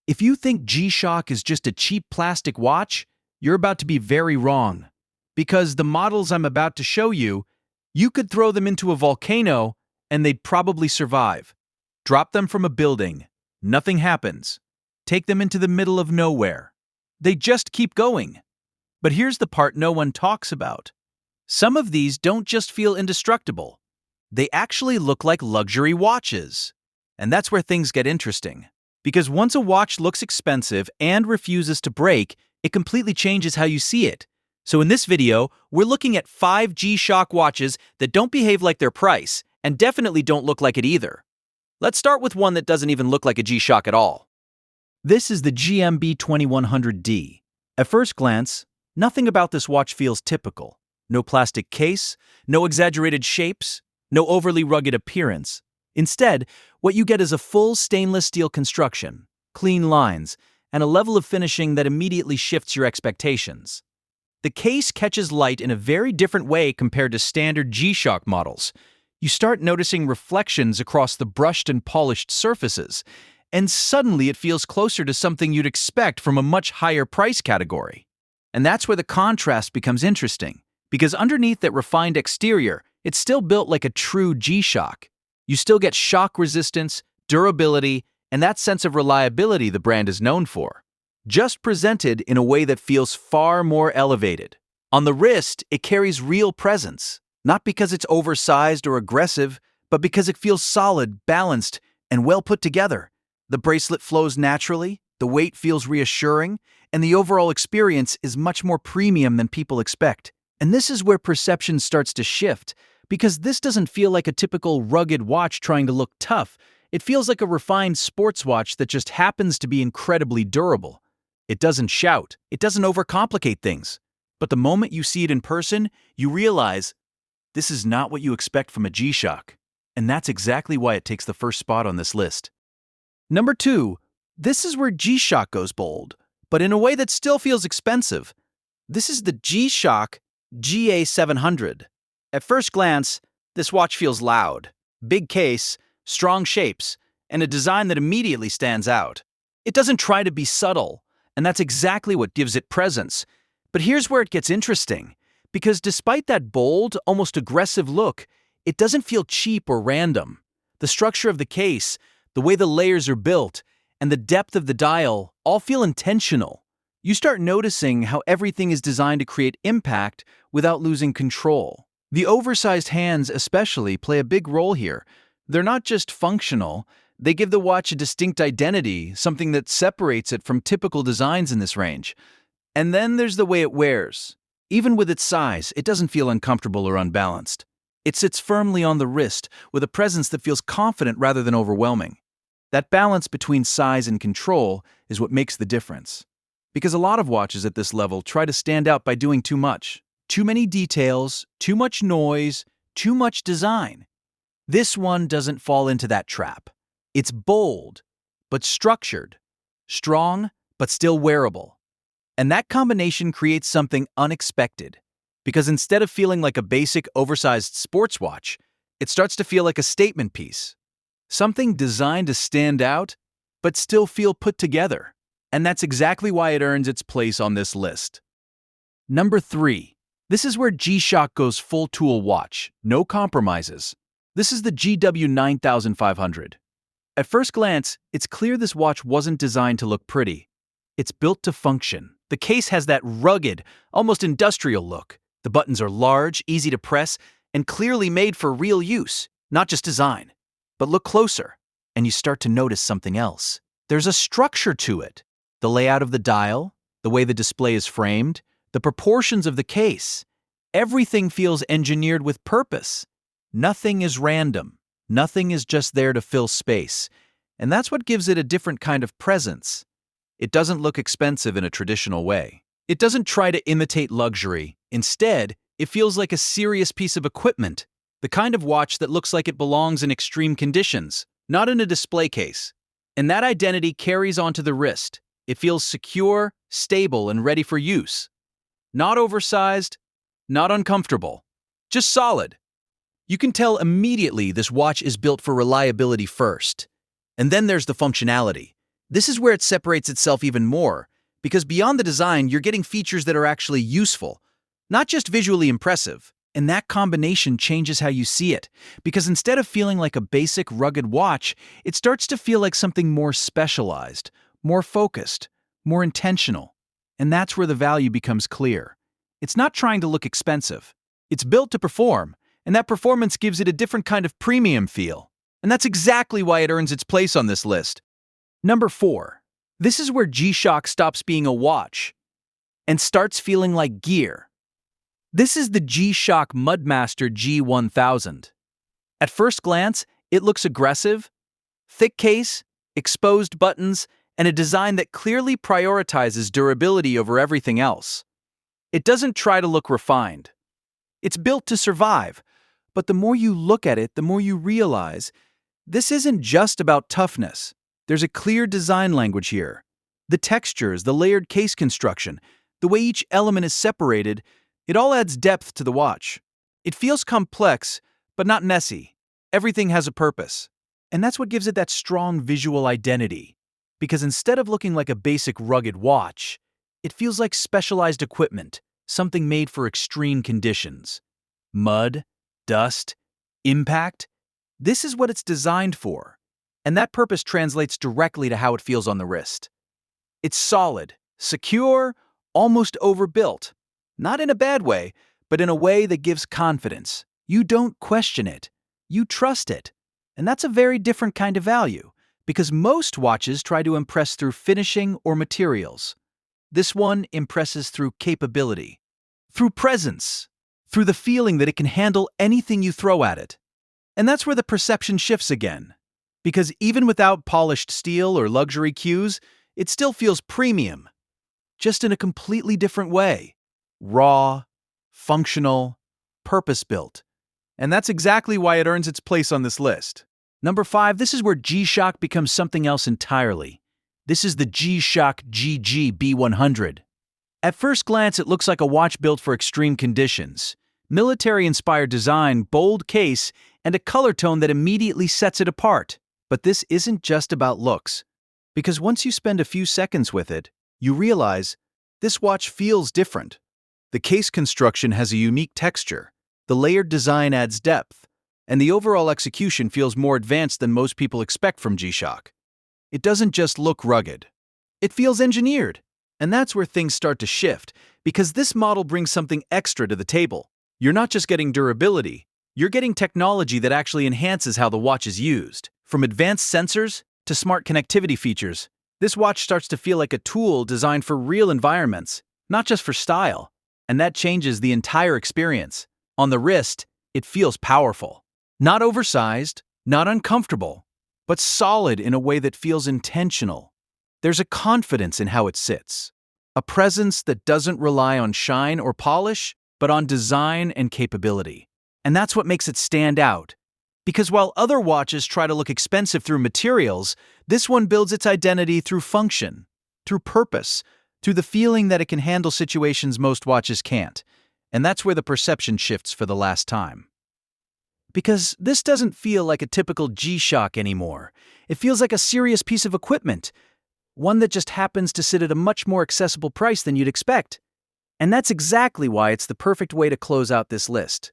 If you think G-Shock is just a cheap plastic watch, you're about to be very wrong. Because the models I'm about to show you, you could throw them into a volcano and they'd probably survive. Drop them from a building, nothing happens. Take them into the middle of nowhere. They just keep going. But here's the part no one talks about. Some of these don't just feel indestructible. They actually look like luxury watches. And that's where things get interesting. Because once a watch looks expensive and refuses to break, it completely changes how you see it. So in this video, we're looking at 5 G-Shock watches that don't behave like their price, and definitely don't look like it either. Let's start with one that doesn't even look like a G-Shock at all. This is the GMB100D. At first glance, nothing about this watch feels typical. No plastic case, no exaggerated shapes, no overly rugged appearance. Instead, what you get is a full stainless steel construction, clean lines, and a level of finishing that immediately shifts your expectations. The case catches light in a very different way compared to standard G-Shock models. You start noticing reflections across the brushed and polished surfaces, and suddenly it feels closer to something you'd expect from a much higher price category. And that's where the contrast becomes interesting, because underneath that refined exterior, it's still built like a true G-Shock. You still get shock resistance, durability, and that sense of reliability the brand is known for, just presented in a way that feels far more elevated. On the wrist, it carries real presence, not because it's oversized or aggressive, but because it feels solid, balanced, and well put together. The bracelet flows naturally, the weight feels reassuring, and the overall experience is much more premium than people expect. And this is where perception starts to shift, because this doesn't feel like a typical rugged watch trying to look tough. It feels like a refined sports watch that just happens to be incredibly durable. It doesn't shout, it doesn't overcomplicate things. But the moment you see it in person, you realize this is not what you expect from a G-Shock. And that's exactly why it takes the first spot on this list. Number 2, this is where G-Shock goes bold, but in a way that still feels expensive. This is the GShock GA700. At first glance, this watch feels loud. Big case, strong shapes, and a design that immediately stands out. It doesn't try to be subtle, and that's exactly what gives it presence. But here's where it gets interesting, because despite that bold, almost aggressive look, it doesn't feel cheap or random. The structure of the case, the way the layers are built, and the depth of the dial all feel intentional. You start noticing how everything is designed to create impact without losing control. The oversized hands especially play a big role here. They're not just functional, they give the watch a distinct identity, something that separates it from typical designs in this range. And then there's the way it wears. Even with its size, it doesn't feel uncomfortable or unbalanced. It sits firmly on the wrist, with a presence that feels confident rather than overwhelming. That balance between size and control is what makes the difference. Because a lot of watches at this level try to stand out by doing too much. Too many details, too much noise, too much design. This one doesn't fall into that trap. It's bold, but structured. Strong, but still wearable. And that combination creates something unexpected. Because instead of feeling like a basic, oversized sports watch, it starts to feel like a statement piece. Something designed to stand out, but still feel put together. And that's exactly why it earns its place on this list. Number 3. This is where G-Shock goes full tool watch, no compromises. This is the GW9500. At first glance, it's clear this watch wasn't designed to look pretty. It's built to function. The case has that rugged, almost industrial look. The buttons are large, easy to press, and clearly made for real use, not just design. But look closer, and you start to notice something else. There's a structure to it. The layout of the dial, the way the display is framed, the proportions of the case. Everything feels engineered with purpose. Nothing is random. Nothing is just there to fill space. And that's what gives it a different kind of presence. It doesn't look expensive in a traditional way. It doesn't try to imitate luxury. Instead, it feels like a serious piece of equipment. The kind of watch that looks like it belongs in extreme conditions, not in a display case. And that identity carries onto the wrist. It feels secure, stable, and ready for use. Not oversized, not uncomfortable, just solid. You can tell immediately this watch is built for reliability first. And then there's the functionality. This is where it separates itself even more, because beyond the design, you're getting features that are actually useful, not just visually impressive. And that combination changes how you see it, because instead of feeling like a basic rugged watch, it starts to feel like something more specialized, more focused, more intentional. And that's where the value becomes clear. It's not trying to look expensive. It's built to perform, and that performance gives it a different kind of premium feel. And that's exactly why it earns its place on this list. Number 4. This is where GShock stops being a watch and starts feeling like gear. This is the GShock Mudmaster G1000. At first glance, it looks aggressive, thick case, exposed buttons, and a design that clearly prioritizes durability over everything else. It doesn't try to look refined. It's built to survive, but the more you look at it, the more you realize this isn't just about toughness. There's a clear design language here. The textures, the layered case construction, the way each element is separated, it all adds depth to the watch. It feels complex, but not messy. Everything has a purpose. And that's what gives it that strong visual identity. Because instead of looking like a basic rugged watch, it feels like specialized equipment, something made for extreme conditions. Mud, dust, impact. This is what it's designed for. And that purpose translates directly to how it feels on the wrist. It's solid, secure, almost overbuilt. Not in a bad way, but in a way that gives confidence. You don't question it. You trust it. And that's a very different kind of value, because most watches try to impress through finishing or materials. This one impresses through capability, through presence, through the feeling that it can handle anything you throw at it. And that's where the perception shifts again. Because even without polished steel or luxury cues, it still feels premium, just in a completely different way. Raw, functional, purpose-built. And that's exactly why it earns its place on this list. Number 5, this is where GShock becomes something else entirely. This is the GShock GGB100. At first glance, it looks like a watch built for extreme conditions. Military-inspired design, bold case, and a color tone that immediately sets it apart. But this isn't just about looks. Because once you spend a few seconds with it, you realize this watch feels different. The case construction has a unique texture, the layered design adds depth, and the overall execution feels more advanced than most people expect from GShock. It doesn't just look rugged. It feels engineered. And that's where things start to shift, because this model brings something extra to the table. You're not just getting durability, you're getting technology that actually enhances how the watch is used. From advanced sensors to smart connectivity features, this watch starts to feel like a tool designed for real environments, not just for style. And that changes the entire experience. On the wrist, it feels powerful. Not oversized, not uncomfortable, but solid in a way that feels intentional. There's a confidence in how it sits. A presence that doesn't rely on shine or polish, but on design and capability. And that's what makes it stand out. Because while other watches try to look expensive through materials, this one builds its identity through function, through purpose, through the feeling that it can handle situations most watches can't. And that's where the perception shifts for the last time. Because this doesn't feel like a typical GShock anymore. It feels like a serious piece of equipment, one that just happens to sit at a much more accessible price than you'd expect. And that's exactly why it's the perfect way to close out this list.